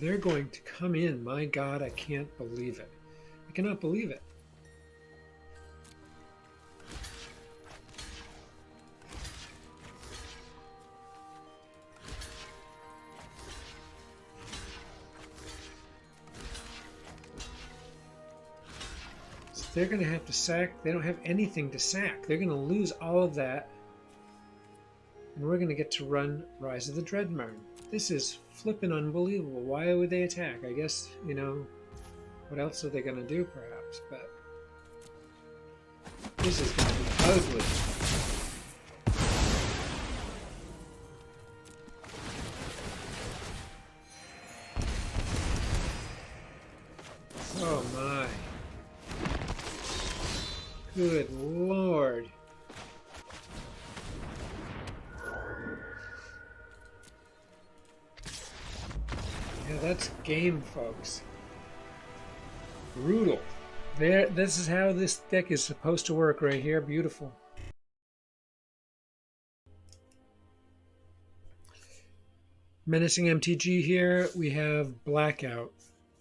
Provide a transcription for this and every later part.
They're going to come in. My God, I can't believe it. I cannot believe it. So they're going to have to sack. They don't have anything to sack. They're going to lose all of that. And we're going to get to run Rise of the Dreadmarn. This is flippin' unbelievable. Why would they attack? I guess, what else are they going to do, perhaps? But this is going to be ugly. Oh my. Good Lord. Yeah, that's game, folks. Brutal. This is how this deck is supposed to work right here. Beautiful. Menacing MTG here. We have Blackout.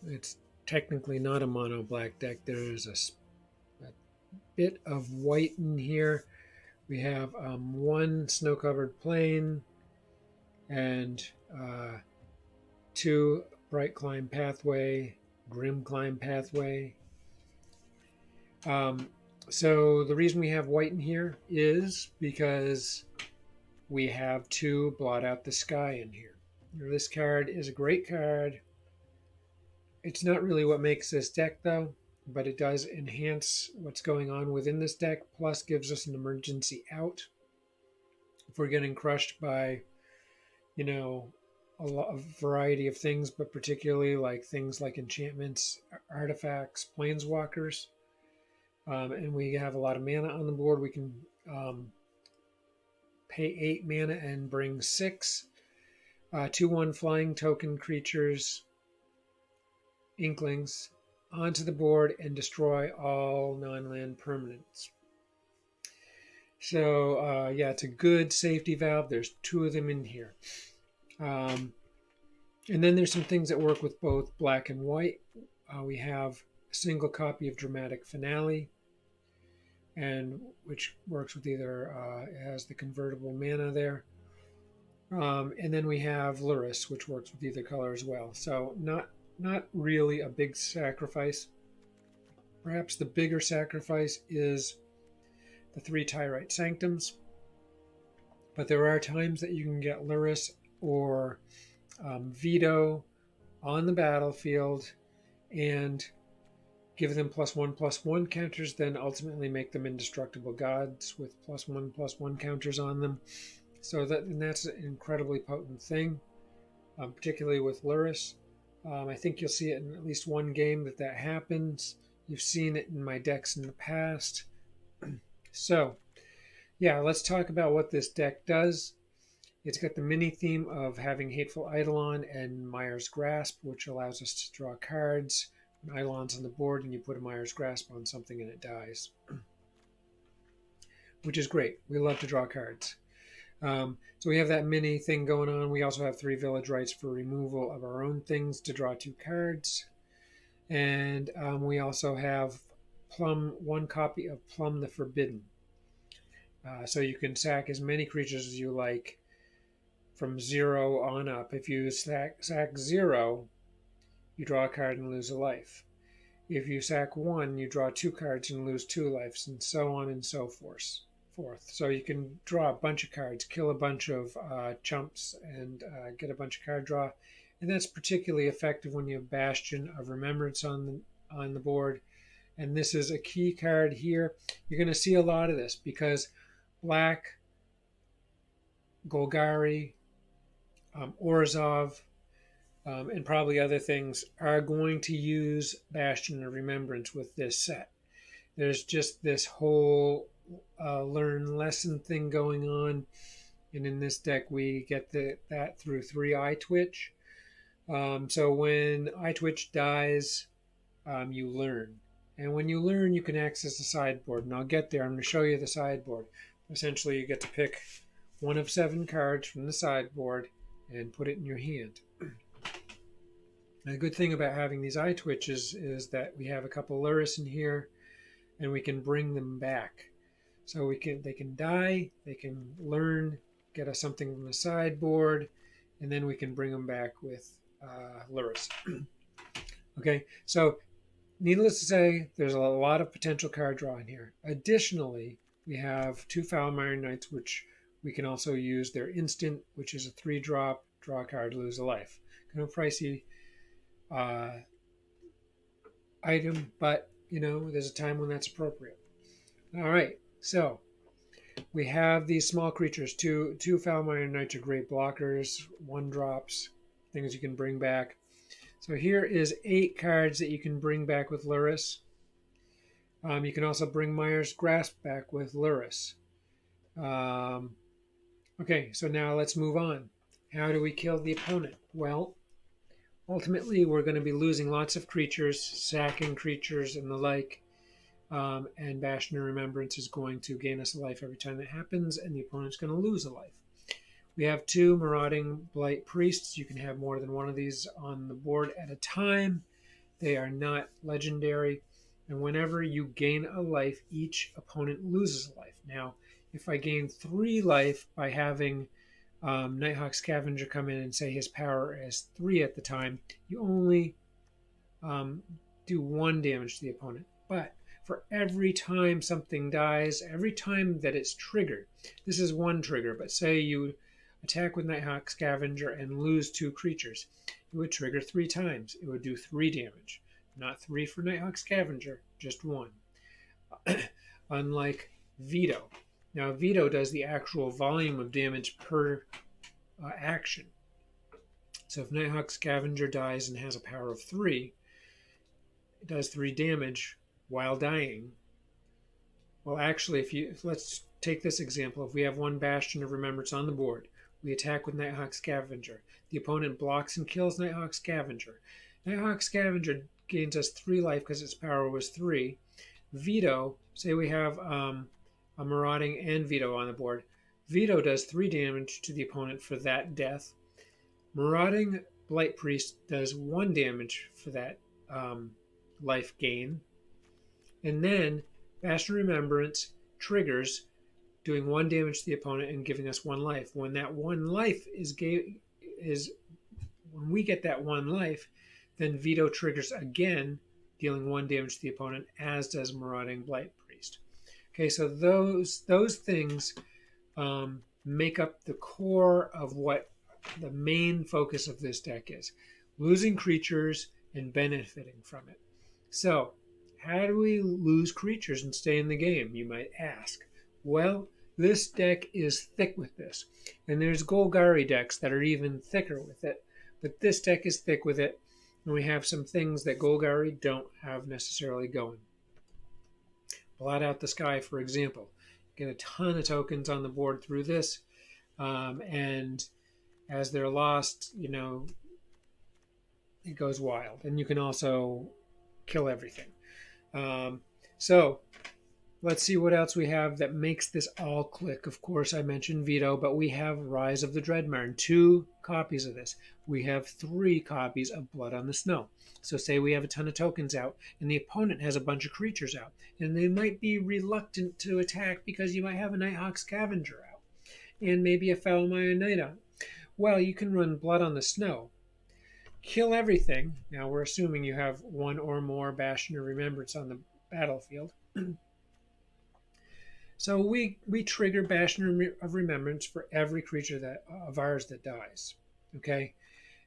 It's technically not a mono black deck. There's a bit of white in here. We have one snow-covered plain and 2 Bright Climb Pathway, Grim Climb Pathway. So the reason we have white in here is because we have 2 Blot Out the Sky in here. This card is a great card. It's not really what makes this deck though, but it does enhance what's going on within this deck, plus gives us an emergency out if we're getting crushed by, a variety of things, but particularly like things like enchantments, artifacts, planeswalkers. And we have a lot of mana on the board. We can pay 8 mana and bring 6 2/1 flying token creatures, Inklings, onto the board and destroy all non-land permanents. So yeah, it's a good safety valve. There's 2 of them in here. And then there's some things that work with both black and white. We have a single copy of Dramatic Finale, and which works with either, it has the convertible mana there. And then we have Luris, which works with either color as well. So not really a big sacrifice. Perhaps the bigger sacrifice is the 3 Tyrite Sanctums. But there are times that you can get Luris or Veto on the battlefield and give them +1/+1 counters, then ultimately make them indestructible gods with +1/+1 counters on them. So that's an incredibly potent thing, particularly with Luris. I think you'll see it in at least one game that happens. You've seen it in my decks in the past. So, yeah, let's talk about what this deck does. It's got the mini theme of having Hateful Eidolon and Mire's Grasp, which allows us to draw cards. When Eidolon's on the board and you put a Mire's Grasp on something and it dies, which is great. We love to draw cards. So we have that mini thing going on. We also have 3 Village Rites for removal of our own things to draw 2 cards. And we also have one copy of Plum the Forbidden. So you can sack as many creatures as you like from 0 on up. If you sack 0, you draw a card and lose a life. If you sack 1, you draw 2 cards and lose 2 lives, and so on and so forth. So you can draw a bunch of cards, kill a bunch of chumps, and get a bunch of card draw. And that's particularly effective when you have Bastion of Remembrance on the board. And this is a key card here. You're going to see a lot of this because Black, Golgari, Orzhov, and probably other things are going to use Bastion of Remembrance with this set. There's just this whole learn lesson thing going on, and in this deck we get that through 3 Eye Twitch. So when Eye Twitch dies, you learn, and when you learn you can access the sideboard, and I'll get there. I'm going to show you the sideboard. Essentially you get to pick one of 7 cards from the sideboard and put it in your hand. And the good thing about having these eye twitches is that we have a couple Luris in here, and we can bring them back. So they can die, they can learn, get us something from the sideboard, and then we can bring them back with Luris. Okay, so needless to say, there's a lot of potential card draw in here. Additionally, we have 2 Foulmire Knights, which we can also use their instant, which is a 3-drop, draw a card, lose a life. Kind of pricey item, but there's a time when that's appropriate. All right, so we have these small creatures. Two Foulmire Knights are great blockers, 1-drops, things you can bring back. So here is 8 cards that you can bring back with Luris. You can also bring Mire's Grasp back with Luris. Okay, so now let's move on. How do we kill the opponent? Well, ultimately we're going to be losing lots of creatures, sacking creatures and the like. And Bastion of Remembrance is going to gain us a life every time that happens, and the opponent's going to lose a life. We have 2 Marauding Blight Priests. You can have more than one of these on the board at a time. They are not legendary. And whenever you gain a life, each opponent loses a life. Now, if I gain 3 life by having Nighthawk Scavenger come in and say his power is 3 at the time, you only do 1 damage to the opponent. But for every time something dies, every time that it's triggered, this is 1 trigger, but say you attack with Nighthawk Scavenger and lose 2 creatures, it would trigger 3 times. It would do 3 damage. Not 3 for Nighthawk Scavenger, just 1. Unlike Veto. Now, Veto does the actual volume of damage per action. So if Nighthawk Scavenger dies and has a power of 3, it does 3 damage while dying. Well, actually, let's take this example. If we have 1 Bastion of Remembrance on the board, we attack with Nighthawk Scavenger. The opponent blocks and kills Nighthawk Scavenger. Nighthawk Scavenger gains us 3 life because its power was 3. Veto, say we have a Marauding and Veto on the board. Veto does 3 damage to the opponent for that death. Marauding Blight Priest does 1 damage for that life gain. And then Bastion of Remembrance triggers, doing 1 damage to the opponent and giving us 1 life. When that 1 life when we get that 1 life, then Veto triggers again, dealing 1 damage to the opponent, as does Marauding Blight Priest. Okay, so those things make up the core of what the main focus of this deck is: losing creatures and benefiting from it. So, how do we lose creatures and stay in the game, you might ask? Well, this deck is thick with this. And there's Golgari decks that are even thicker with it. But this deck is thick with it. And we have some things that Golgari don't have necessarily going. Blot Out the Sky, for example. Get a ton of tokens on the board through this. And as they're lost, it goes wild. And you can also kill everything. So let's see what else we have that makes this all click. Of course, I mentioned Veto, but we have Rise of the Dreadmarn, 2 copies of this. We have 3 copies of Blood on the Snow. So say we have a ton of tokens out, and the opponent has a bunch of creatures out, and they might be reluctant to attack because you might have a Nighthawk Scavenger out, and maybe a Foulmire Knight out. Well, you can run Blood on the Snow, kill everything. Now, we're assuming you have 1 or more Bastion of Remembrance on the battlefield. So we trigger Bastion of Remembrance for every creature of ours that dies. Okay?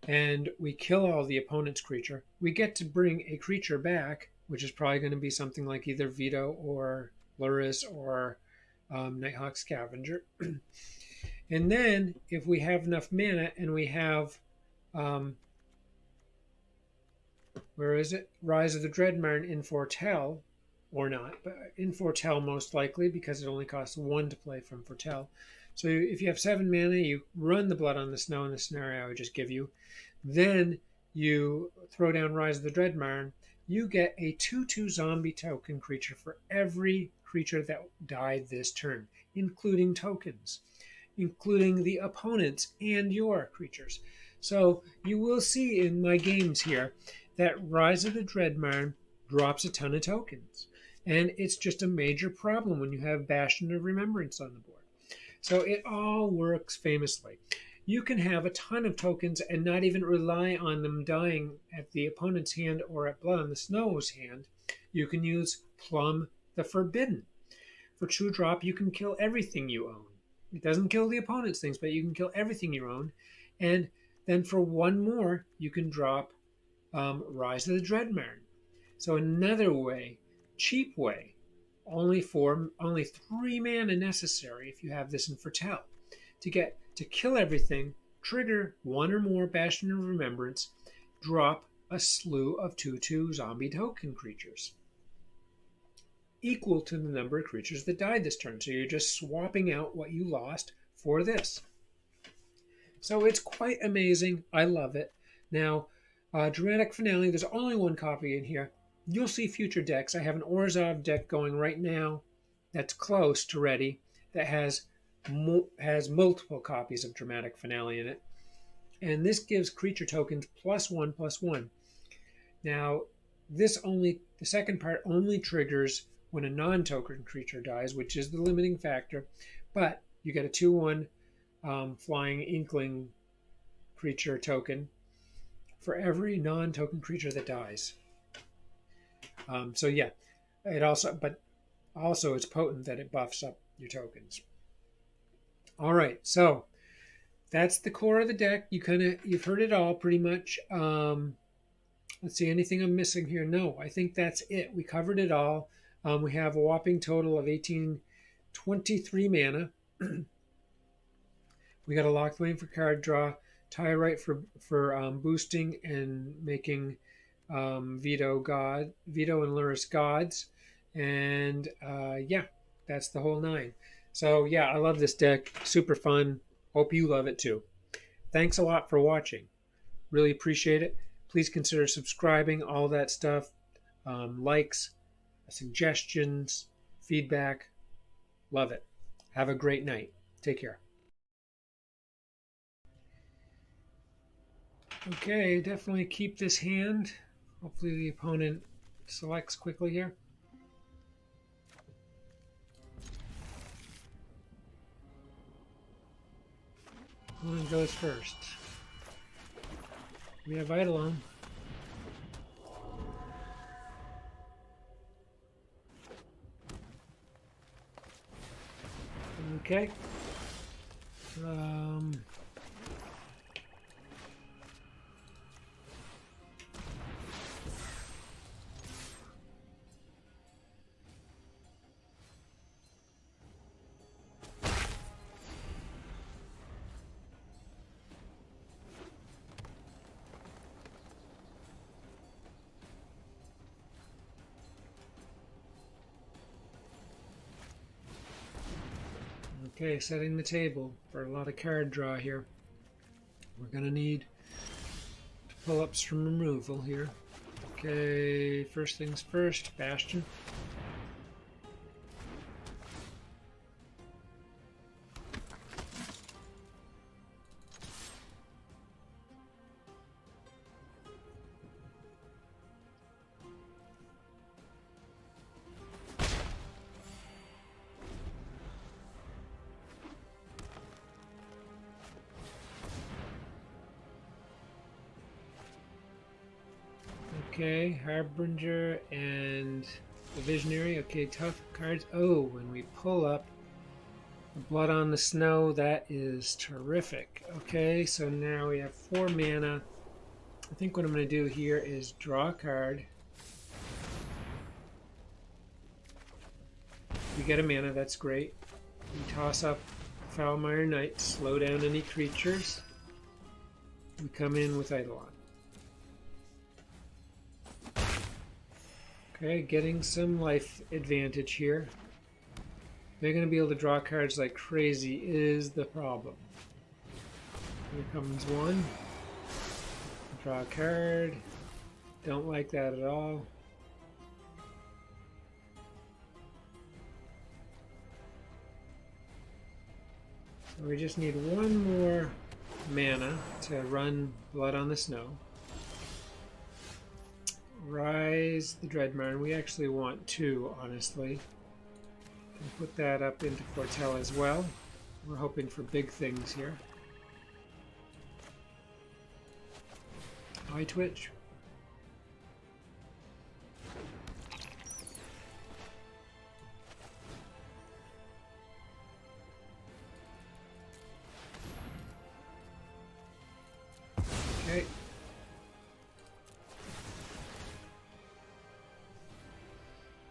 And we kill all the opponent's creature. We get to bring a creature back, which is probably going to be something like either Veto or Luris or Nighthawk Scavenger. And then, if we have enough mana and we have Rise of the Dreadmarn in Foretell, or not, but in Foretell most likely, because it only costs 1 to play from Foretell. So if you have 7 mana, you run the Blood on the Snow in the scenario I would just give you. Then you throw down Rise of the Dreadmarn. You get a 2/2 zombie token creature for every creature that died this turn, including tokens, including the opponent's and your creatures. So you will see in my games here that Rise of the Dreadmarn drops a ton of tokens. And it's just a major problem when you have Bastion of Remembrance on the board. So it all works famously. You can have a ton of tokens and not even rely on them dying at the opponent's hand or at Blood on the Snow's hand. You can use Plum the Forbidden. For 2-drop, you can kill everything you own. It doesn't kill the opponent's things, but you can kill everything you own. And then for 1 more, you can drop Rise of the Dreadmarn. So another way, cheap way, only 3 mana necessary if you have this in Fertel to kill everything, trigger 1 or more Bastion of Remembrance, drop a slew of 2/2 zombie token creatures, equal to the number of creatures that died this turn. So you're just swapping out what you lost for this. So it's quite amazing. I love it. Now, Dramatic Finale, there's only 1 copy in here. You'll see future decks. I have an Orzhov deck going right now that's close to ready that has multiple copies of Dramatic Finale in it. And this gives creature tokens +1/+1. Now, the second part only triggers when a non-token creature dies, which is the limiting factor. But you get a 2/1 flying inkling creature token for every non-token creature that dies. So yeah, but also it's potent that it buffs up your tokens. All right, so that's the core of the deck. You've heard it all pretty much. Let's see, anything I'm missing here? No, I think that's it. We covered it all. We have a whopping total of 23 mana. We got a Locked Lane for card draw, Tyrite for boosting and making Veto and Luris gods, and yeah, that's the whole 9. So yeah, I love this deck. Super fun. Hope you love it too. Thanks a lot for watching. Really appreciate it. Please consider subscribing, all that stuff, likes, suggestions, feedback. Love it. Have a great night. Take care. Okay, definitely keep this hand. Hopefully the opponent selects quickly here. Opponent goes first. We have Eidolon. Okay. Okay, setting the table for a lot of card draw here. We're going to need to pull up some removal here. Okay, first things first, Bastion. Okay, Harbinger and the Visionary. Okay, tough cards. Oh, when we pull up the Blood on the Snow, that is terrific. Okay, so now we have 4 mana. I think what I'm going to do here is draw a card. We get a mana, that's great. We toss up Foulmire Knight, slow down any creatures. We come in with Eidolon. Okay, getting some life advantage here. They're going to be able to draw cards like crazy is the problem. Here comes one. Draw a card. Don't like that at all. So we just need one more mana to run Blood on the Snow. Rise the Dreadmarn. We actually want 2, honestly. And put that up into Fortell as well. We're hoping for big things here. Eye Twitch. Okay.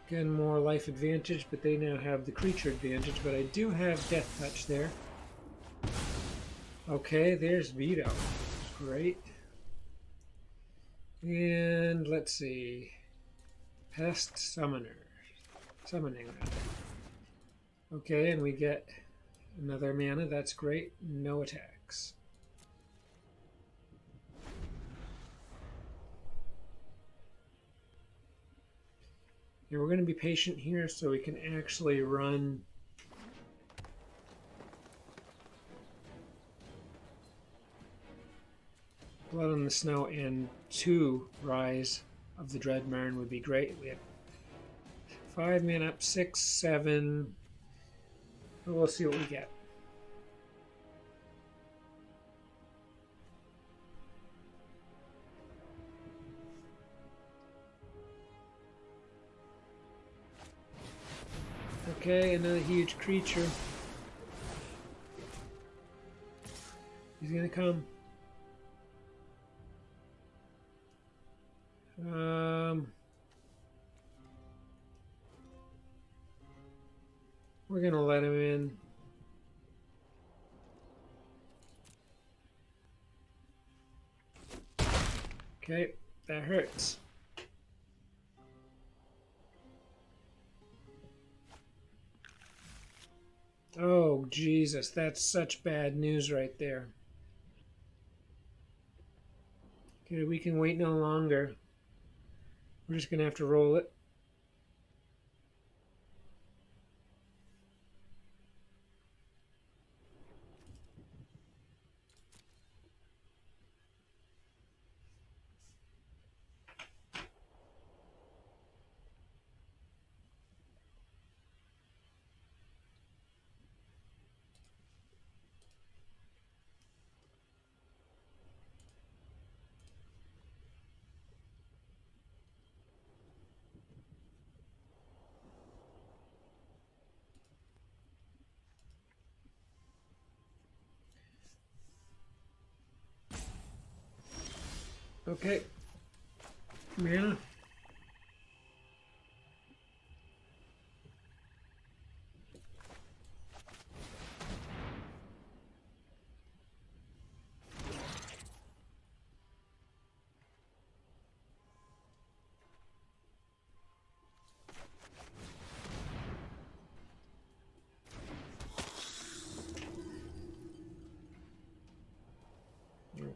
Again, more life advantage, but they now have the creature advantage, but I do have Death Touch there. Okay, there's Veto. Great. And let's see. Pest Summoner. Summoning rather. Okay, and we get another mana. That's great. No attacks. And we're going to be patient here so we can actually run Blood on the Snow, and 2 Rise of the Dreadmarn would be great. We have 5 mana up, 6, 7. We'll see what we get. Okay, another huge creature. He's gonna come. We're gonna let him in. Okay, that hurts. Oh, Jesus, that's such bad news right there. Okay, we can wait no longer. We're just gonna have to roll it. Okay. Mana.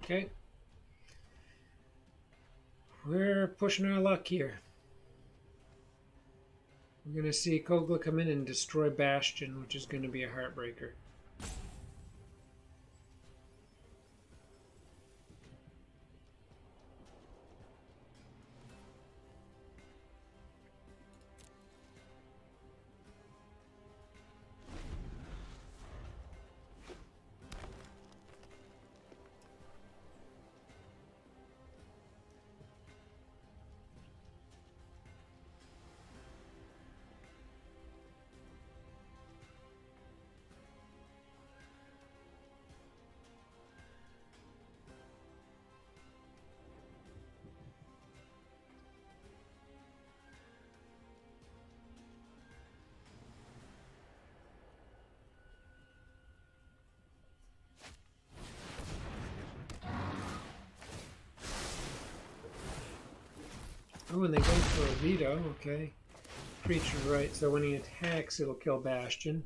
Okay. We're pushing our luck here. We're going to see Kogla come in and destroy Bastion, which is going to be a heartbreaker. Oh, and they go for a veto, okay. Creature, right, so when he attacks, it'll kill Bastion.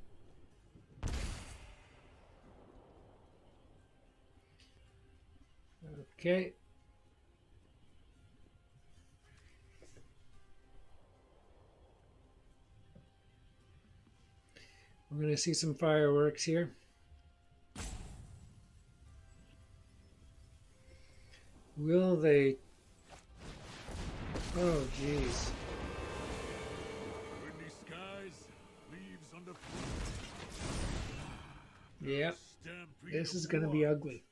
Okay. We're going to see some fireworks here. Will they? Oh, jeez. Windy skies, leaves under. Yep. Stampede This of is going to be war. ugly.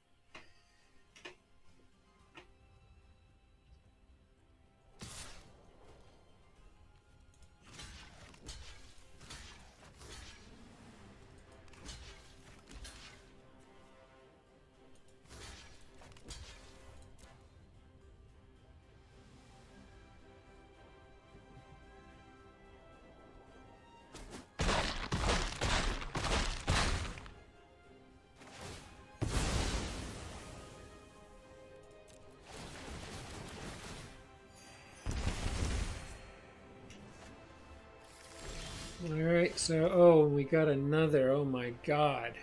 Alright, so, oh, and we got another. Oh my god.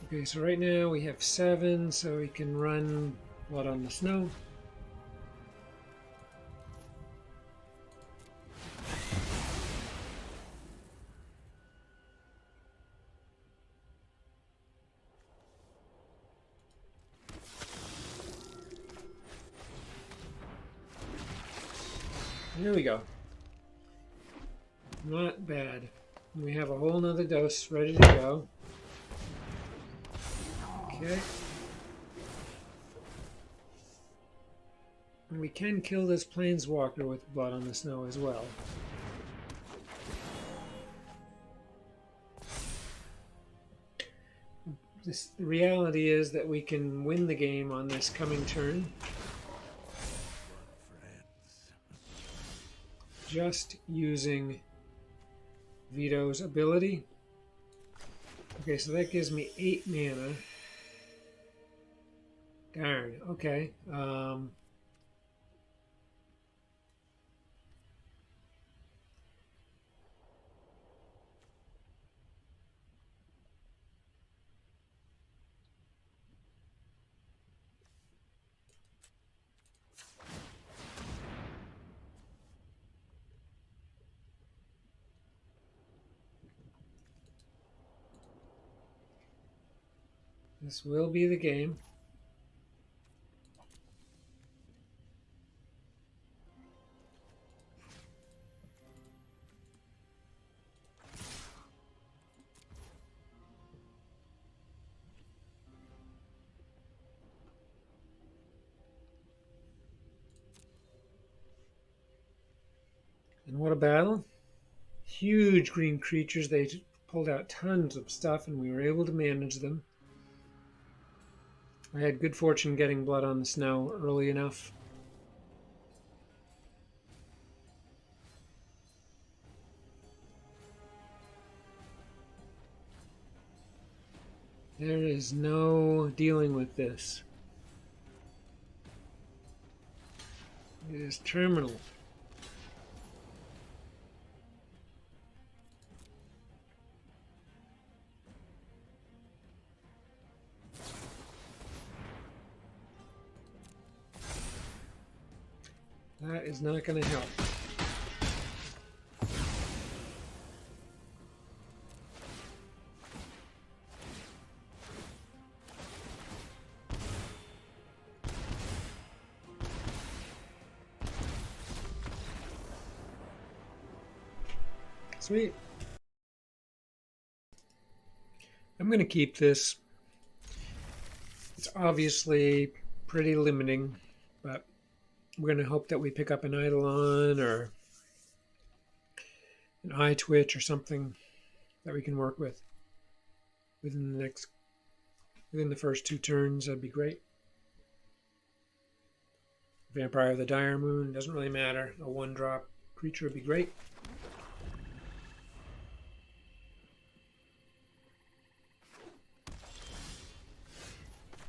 Okay, so right now we have 7, so we can run Blood on the Snow. There we go. Not bad. We have a whole nother dose ready to go. Okay. And we can kill this planeswalker with Blood on the Snow as well. The reality is that we can win the game on this coming turn. Just using Vito's ability. Okay, so that gives me 8 mana. Darn, okay. This will be the game. And what a battle. Huge green creatures. They pulled out tons of stuff and we were able to manage them. I had good fortune getting Blood on the Snow early enough. There is no dealing with this. It is terminal. That is not going to help. Sweet. I'm going to keep this. It's obviously pretty limiting, but we're going to hope that we pick up an Eidolon or an eye twitch or something that we can work with within the first 2 turns. That'd be great. Vampire of the Dire Moon, doesn't really matter. A 1-drop creature would be great.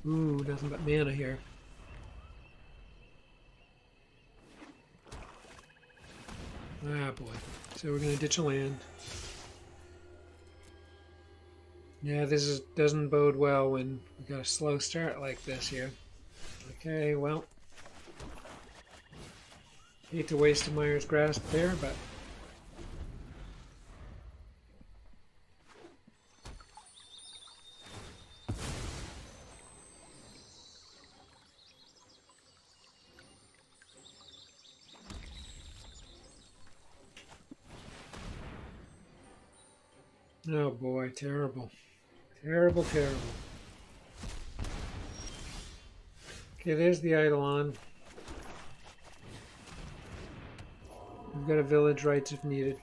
Ooh, nothing but mana here. Ah, boy. So we're going to ditch a land. Yeah, this doesn't bode well when we got a slow start like this here. Okay, well. Hate to waste a Mire's Grasp there, but Oh boy, terrible. Terrible, terrible. Okay, there's the Eidolon. We've got a village rights if needed.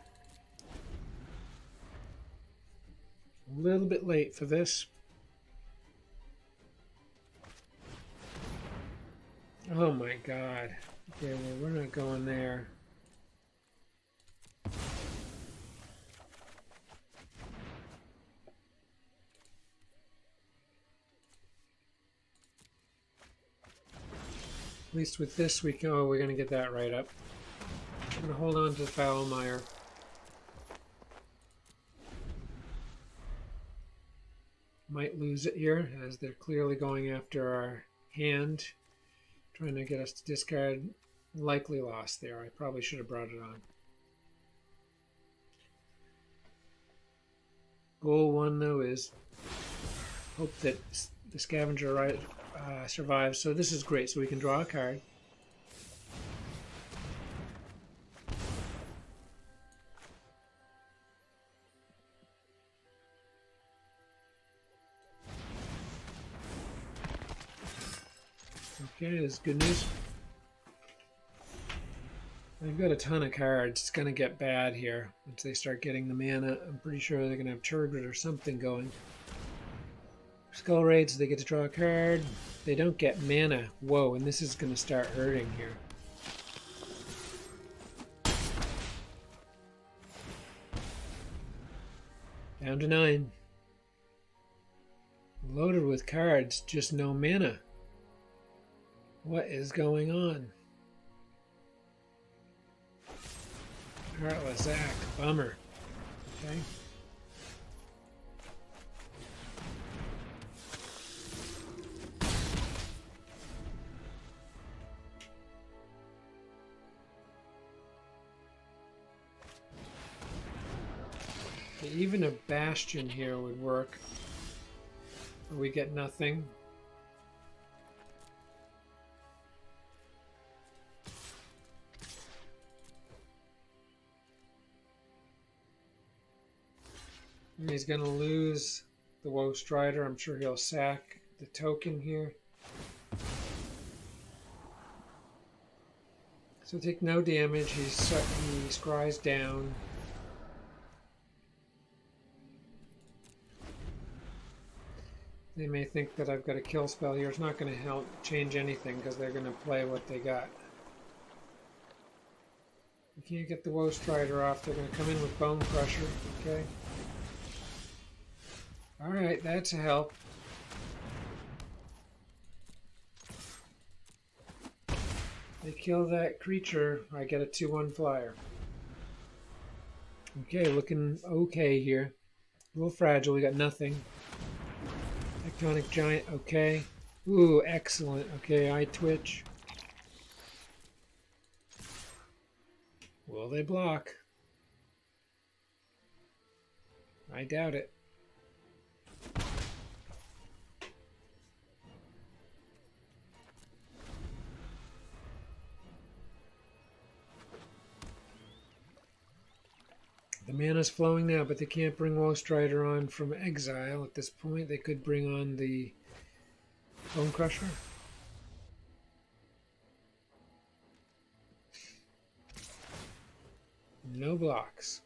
A little bit late for this. Oh my god. Okay, well, we're not going there. At least with this, we can. Oh, we're going to get that right up. I'm going to hold on to Foulmire. Might lose it here, as they're clearly going after our hand, trying to get us to discard. Likely lost there. I probably should have brought it on. Goal one, though, is hope that the scavenger survives. So this is great. So we can draw a card. Okay, that's good news. They've got a ton of cards. It's going to get bad here once they start getting the mana. I'm pretty sure they're going to have Turgid or something going. Skull Raids, they get to draw a card. They don't get mana. Whoa, and this is going to start hurting here. Down to 9. Loaded with cards, just no mana. What is going on? Heartless Act. Bummer. Okay. Even a Bastion here would work. But we get nothing. And he's going to lose the Woe Strider. I'm sure he'll sack the token here. So take no damage. He scries down. They may think that I've got a kill spell here. It's not going to help change anything because they're going to play what they got. We can't get the Woe Strider off. They're going to come in with Bone Crusher. Okay. Alright, that's a help. They kill that creature, I get a 2/1 flyer. Okay, looking okay here. A little fragile, we got nothing. Tectonic Giant, okay. Ooh, excellent. Okay, eye twitch. Will they block? I doubt it. The mana's flowing now, but they can't bring Woe Strider on from exile at this point. They could bring on the Bone Crusher. No blocks.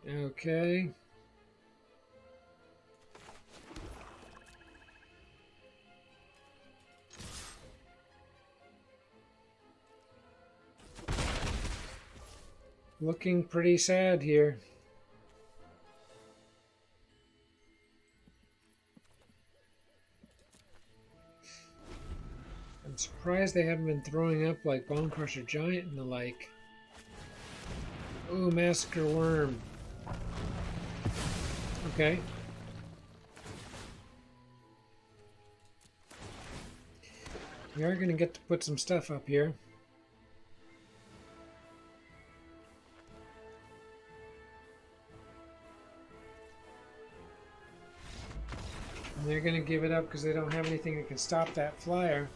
Okay. Looking pretty sad here. I'm surprised they haven't been throwing up like Bone Crusher Giant and the like. Ooh, Massacre Worm. Okay. We are going to get to put some stuff up here. And they're going to give it up because they don't have anything that can stop that flyer.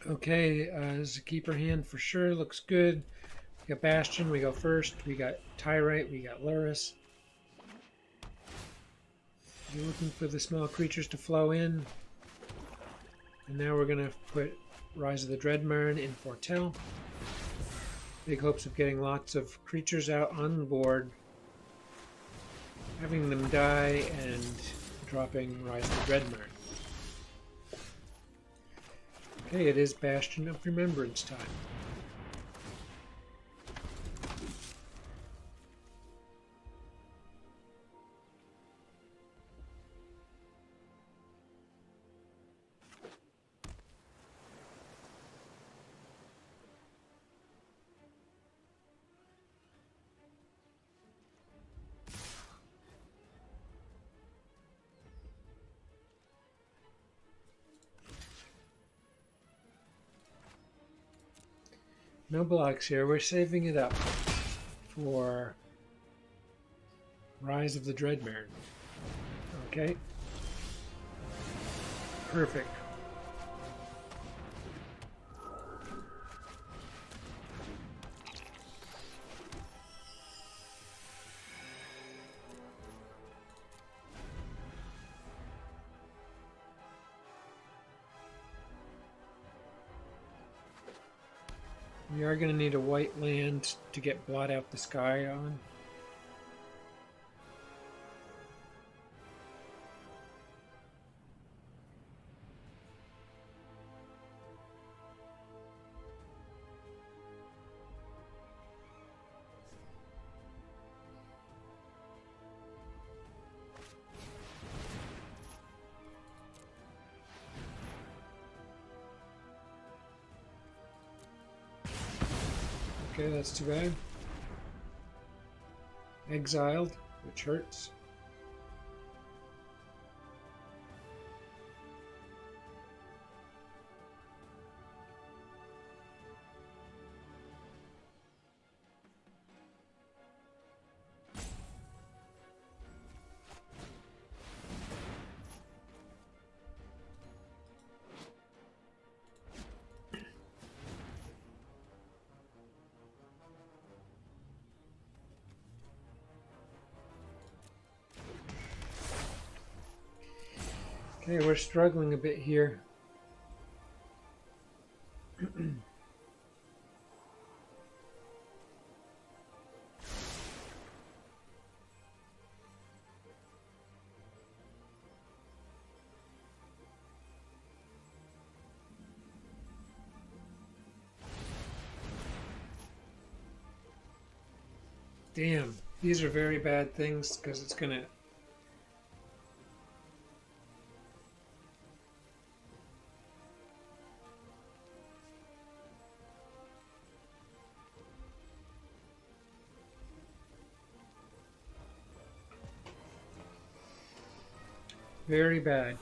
Okay, this is a keeper hand for sure. Looks good. We got Bastion, we go first. We got Tyrite, we got Luris. You're looking for the small creatures to flow in. And now we're going to put Rise of the Dreadmarn in Foretell. Big hopes of getting lots of creatures out on the board, having them die, and dropping Rise of the Dreadmarn. Okay, it is Bastion of Remembrance time. No blocks here. We're saving it up for Rise of the Dreadmarn. Okay. Perfect. We are going to need a white land to get Blot Out the Sky on. Okay, that's too bad. Exiled, which hurts. Okay, we're struggling a bit here. Damn, these are very bad things because it's gonna. Very bad.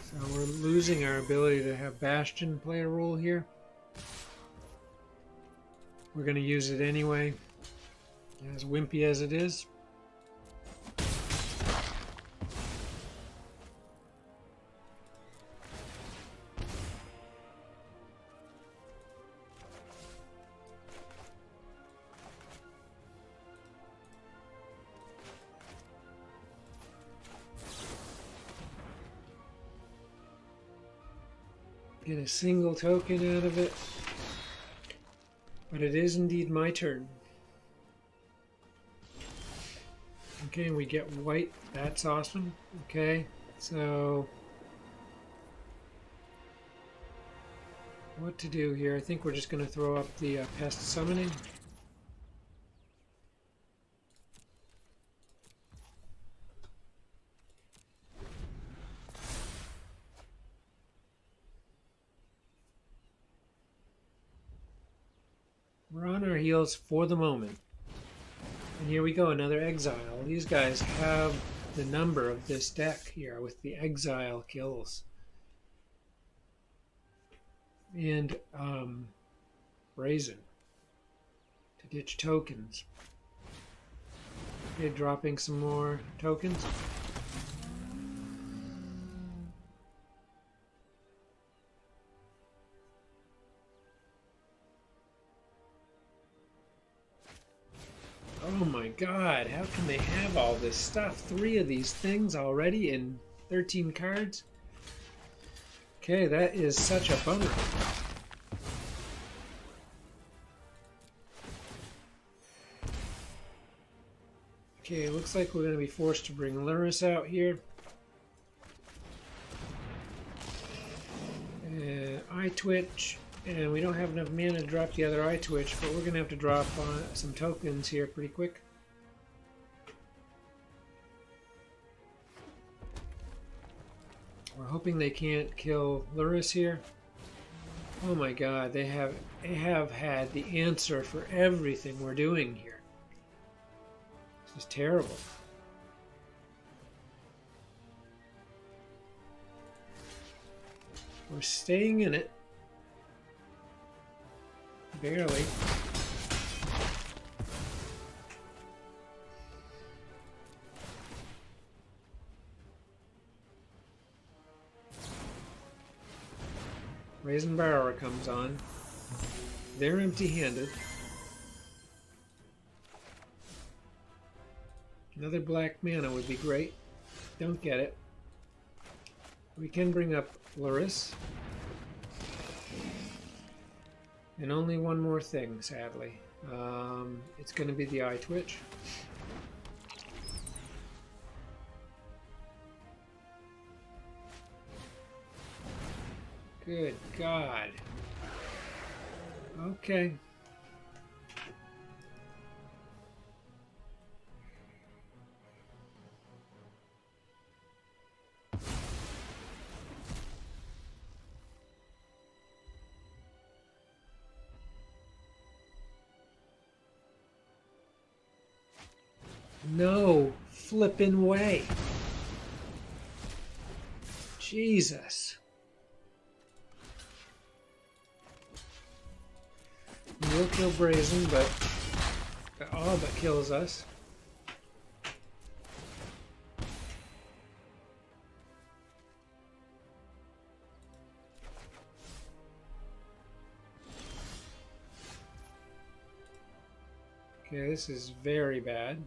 So we're losing our ability to have Bastion play a role here. We're going to use it anyway, as wimpy as it is. Get a single token out of it. But it is indeed my turn. Okay, we get white. That's awesome. Okay, so what to do here? I think we're just going to throw up the pest summoning. We're on our heels for the moment. And here we go, another exile. These guys have the number of this deck here with the exile kills. And Brazen to ditch tokens. Okay, dropping some more tokens. Oh my god, how can they have all this stuff? 3 of these things already in 13 cards? Okay, that is such a bummer. Okay, it looks like we're going to be forced to bring Luris out here. Eye Twitch, and we don't have enough mana to drop the other Eye Twitch, but we're going to have to drop some tokens here pretty quick. We're hoping they can't kill Luris here. Oh my god, they have had the answer for everything we're doing here. This is terrible. We're staying in it. Barely. Raisin Borrower comes on. They're empty-handed. Another black mana would be great. Don't get it. We can bring up Luris. And only one more thing, sadly. It's going to be the Eye Twitch. Good God. Okay. No flippin' way. Jesus. We'll kill Brazen, but all but kills us. Okay, this is very bad.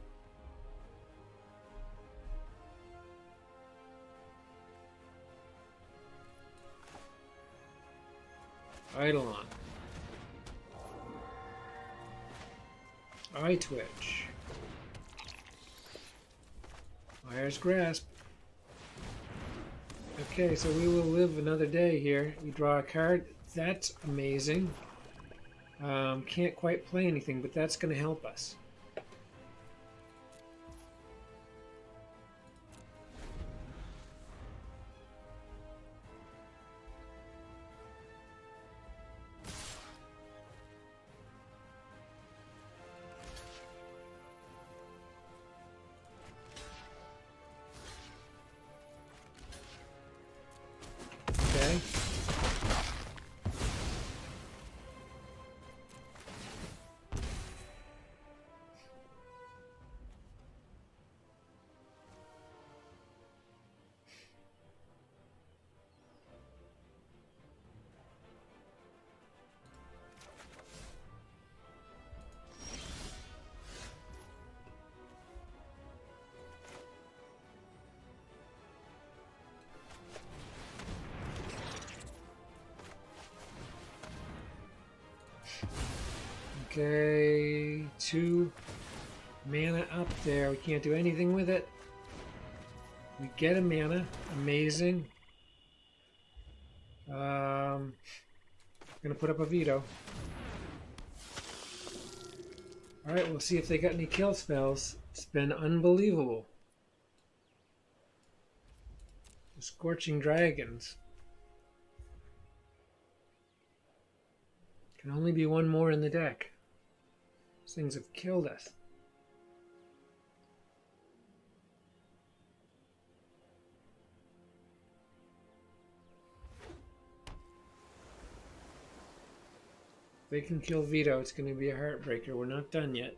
Eidolon. Eye Twitch. Fire's Grasp. Okay, so we will live another day here. We draw a card. That's amazing. Can't quite play anything, but that's going to help us. Okay. Okay, 2 mana up there. We can't do anything with it. We get a mana. Amazing. Gonna put up a veto. Alright, we'll see if they got any kill spells. It's been unbelievable. The Scorching Dragons. Can only be one more in the deck. These things have killed us. If they can kill Vito, it's going to be a heartbreaker. We're not done yet.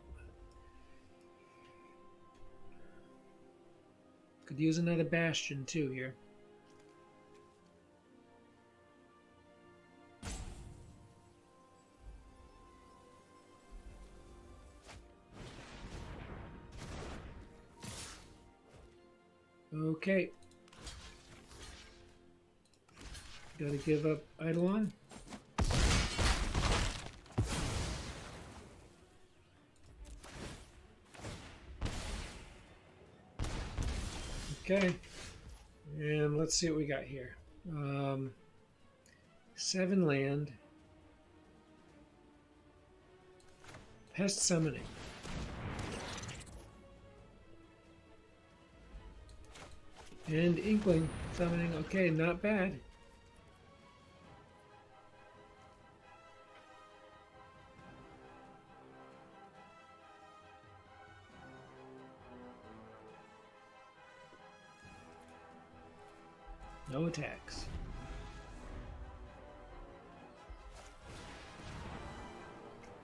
Could use another bastion too here. Okay. Gotta give up Eidolon. Okay. And let's see what we got here. 7 land. Pest summoning. And Inkling summoning. Okay, not bad. No attacks.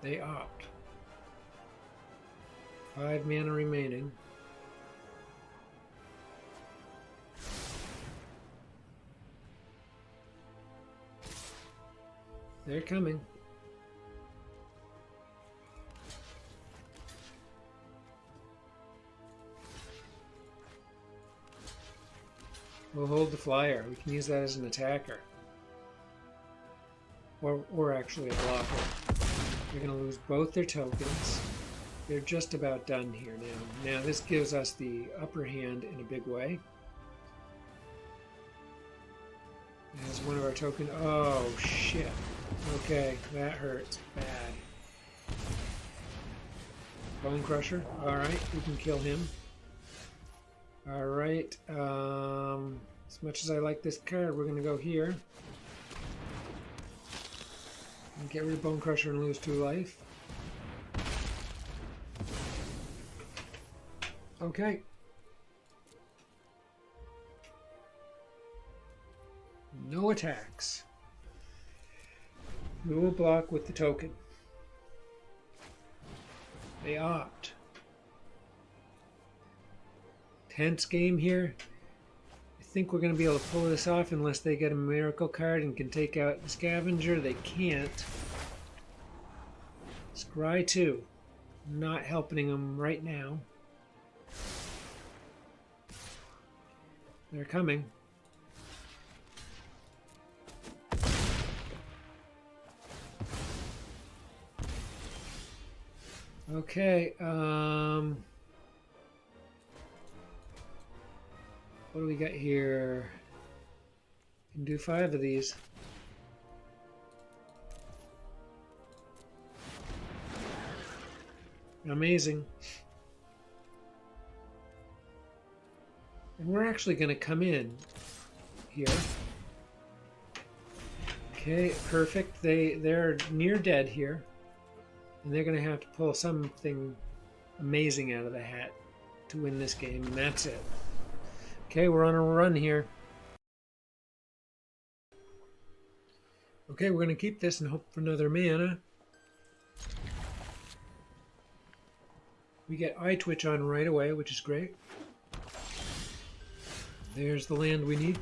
They opt. 5 mana remaining. They're coming. We'll hold the flyer. We can use that as an attacker. Or actually a blocker. They're going to lose both their tokens. They're just about done here now. Now this gives us the upper hand in a big way. As one of our tokens. Oh, shit. Okay, that hurts bad. Bone Crusher. Alright, we can kill him. Alright, as much as I like this card, we're going to go here. And get rid of Bone Crusher and lose 2 life. Okay. No attacks. We will block with the token. They opt. Tense game here. I think we're going to be able to pull this off unless they get a miracle card and can take out the Scavenger. They can't. Scry 2. Not helping them right now. They're coming. Okay, what do we got here? Can do 5 of these. Amazing. And we're actually going to come in here. Okay, perfect. They're near dead here. And they're going to have to pull something amazing out of the hat to win this game, and that's it. Okay, we're on a run here. Okay, we're going to keep this and hope for another mana. We get Eye Twitch on right away, which is great. There's the land we need.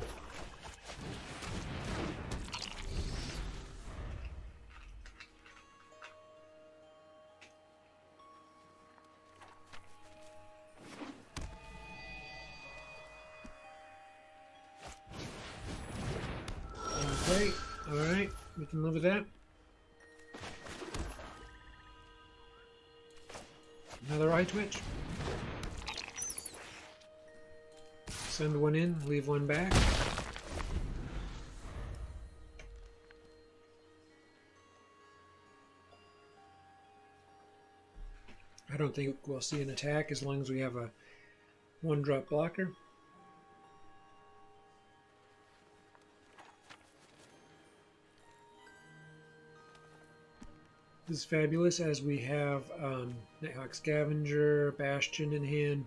Okay, alright, we can live with that. Another Eye Twitch. Send one in, leave one back. I don't think we'll see an attack as long as we have a 1-drop blocker. This is fabulous as we have Nighthawk Scavenger, Bastion in hand,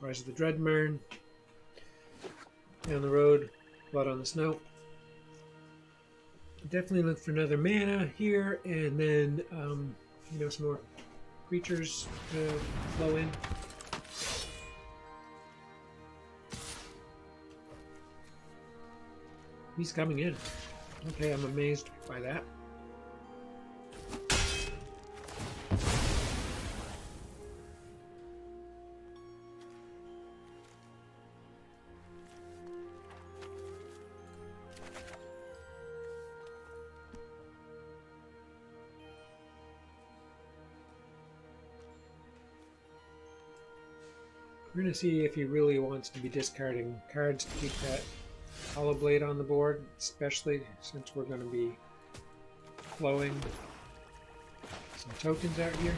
Rise of the Dreadmarn, down the road, Blood on the Snow. Definitely look for another mana here, and then some more creatures to flow in. He's coming in. Okay, I'm amazed by that. We're going to see if he really wants to be discarding cards to keep that Hollow Blade on the board, especially since we're going to be flowing some tokens out here.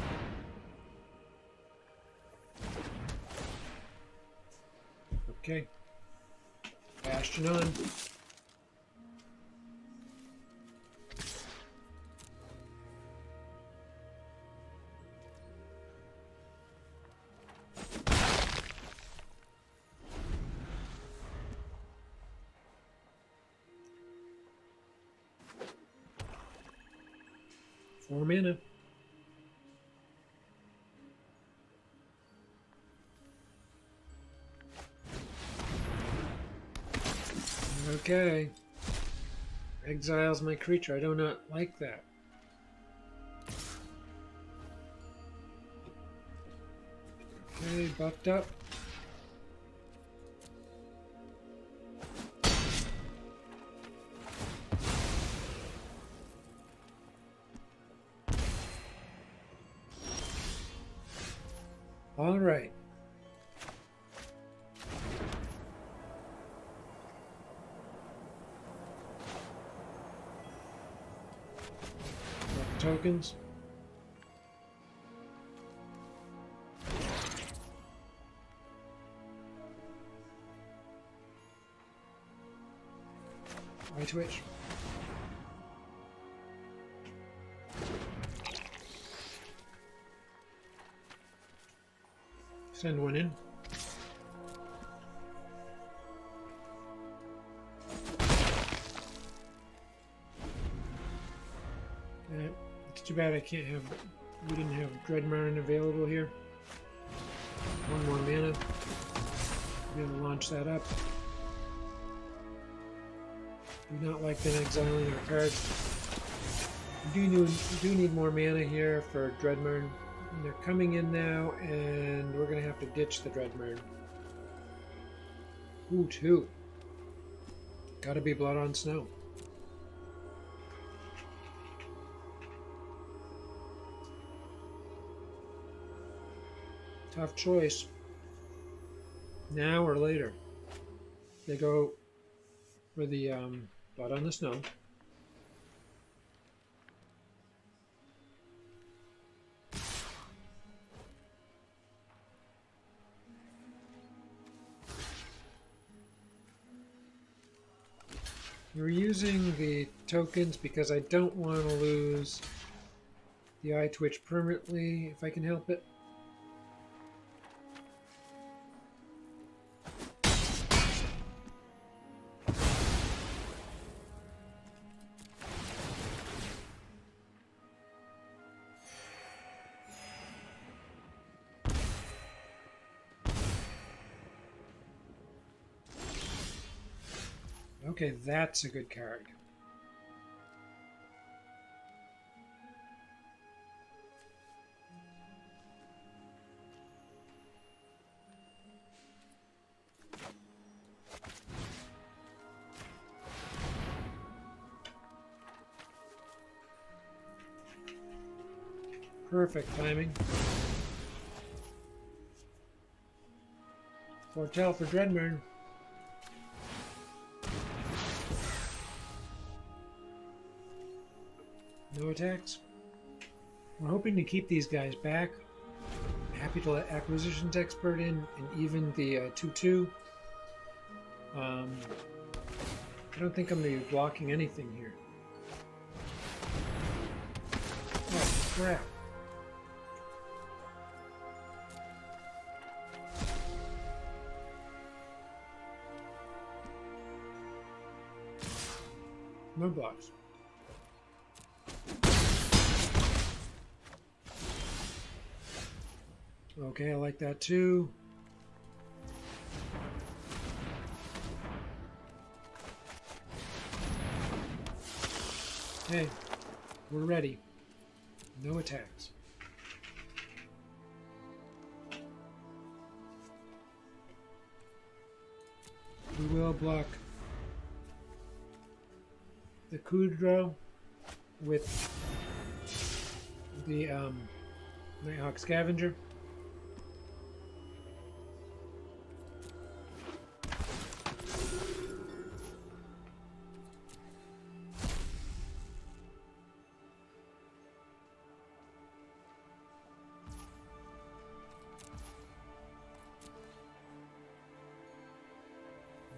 Okay. Bastion on. Four mana. Okay. Exiles my creature. I do not like that. Okay, buffed up. All right. Tokens. Eye twitch. Send one in. It's too bad I can't have. We didn't have Dreadmarn available here. One more mana. We're gonna launch that up. Do not like them exiling our cards. We do need more mana here for Dreadmarn. And they're coming in now, and we're gonna have to ditch the Dreadmarn. Ooh, two. Gotta be Blood on Snow. Tough choice. Now or later. They go for the Blood on the Snow. We're using the tokens because I don't want to lose the eye twitch permanently if I can help it. Okay, that's a good card. Perfect timing. Foretell for Dreadmarn. No attacks. We're hoping to keep these guys back. Happy to let Acquisitions Expert in and even the 2/2. I don't think I'm going to be blocking anything here. Oh, crap. No blocks. Okay, I like that too. Okay, we're ready. No attacks. We will block the Kudro with the Nighthawk Scavenger.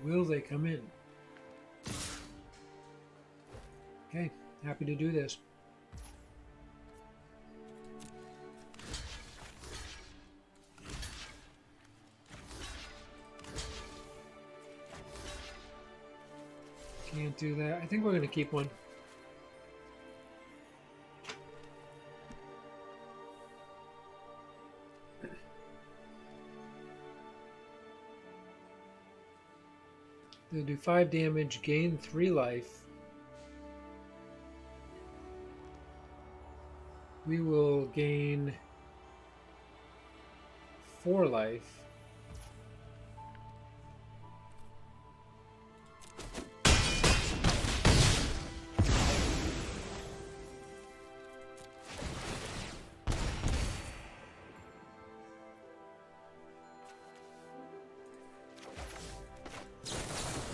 Will they come in? Okay, happy to do this. Can't do that. I think we're going to keep one. They'll do 5 damage, gain 3 life. We will gain 4 life.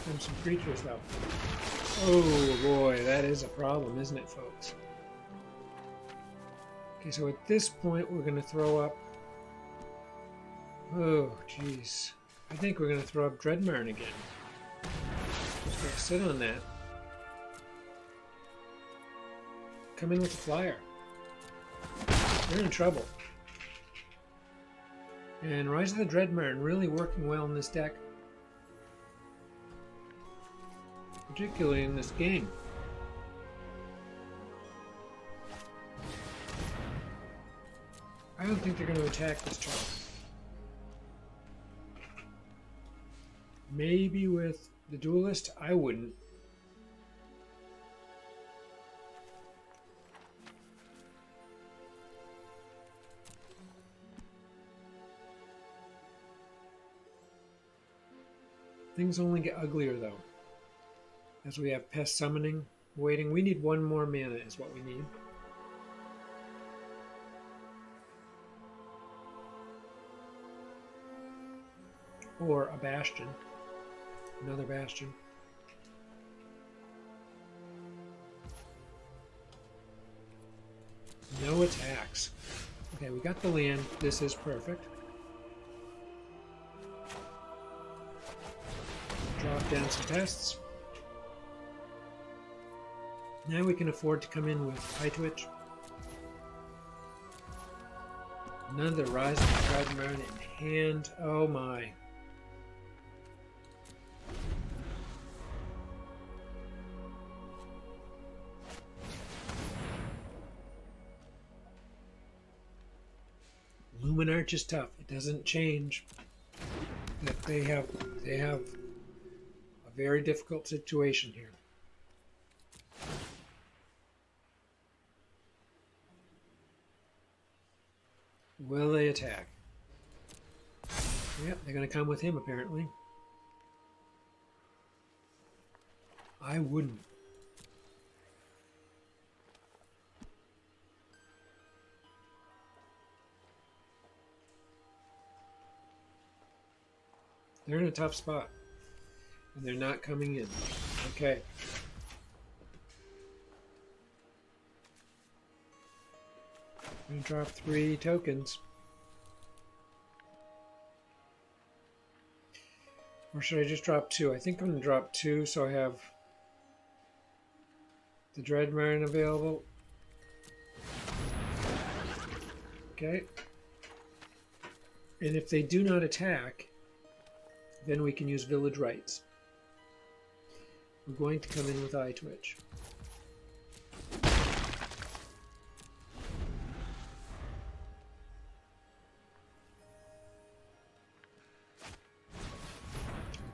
And some creatures though. Oh boy, that is a problem, isn't it, folks? Okay, so at this point we're going to throw up... Oh, jeez. I think we're going to throw up Dreadmarn again. Just gonna sit on that. Come in with the flyer. You're in trouble. And Rise of the Dreadmarn really working well in this deck. Particularly in this game. I don't think they're going to attack this turn. Maybe with the Duelist, I wouldn't. Things only get uglier though. As we have Pest Summoning waiting. We need 1 more mana is what we need. Or a Bastion. Another Bastion. No attacks. Okay, we got the land. This is perfect. Drop down some pests. Now we can afford to come in with High Twitch. Another Rise of the Dreadmarn in hand. Oh my. Luminarch is tough. It doesn't change that they have a very difficult situation here. Will they attack? Yep, they're going to come with him apparently. I wouldn't. They're in a tough spot. And they're not coming in. Okay. I'm going to drop 3 tokens. Or should I just drop 2? I think I'm going to drop 2 so I have the Dreadmarn available. Okay. And if they do not attack, then we can use Village Rites. We're going to come in with Eye Twitch.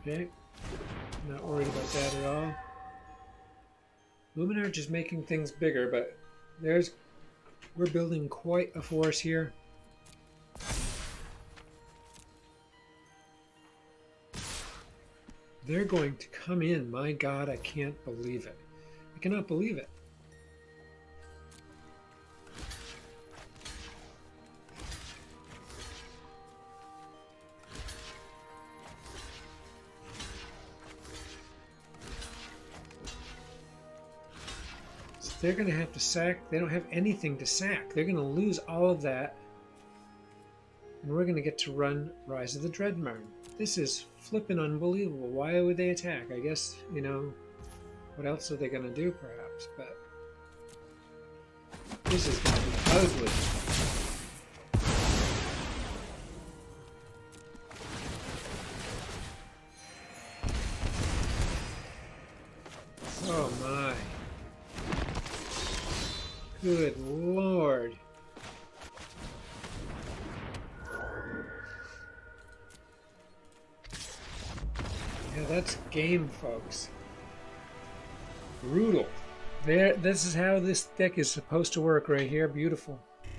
Okay, not worried about that at all. Luminar just making things bigger, but we're building quite a force here. They're going to come in. My God, I can't believe it. I cannot believe it. So they're going to have to sack. They don't have anything to sack. They're going to lose all of that. And we're going to get to run Rise of the Dreadmarn. This is flippin' unbelievable. Why would they attack? I guess, you know, what else are they going to do, perhaps? But this is going to be ugly. Oh my. Good Lord. Yeah, that's game, folks. Brutal. This is how this deck is supposed to work right here. Beautiful.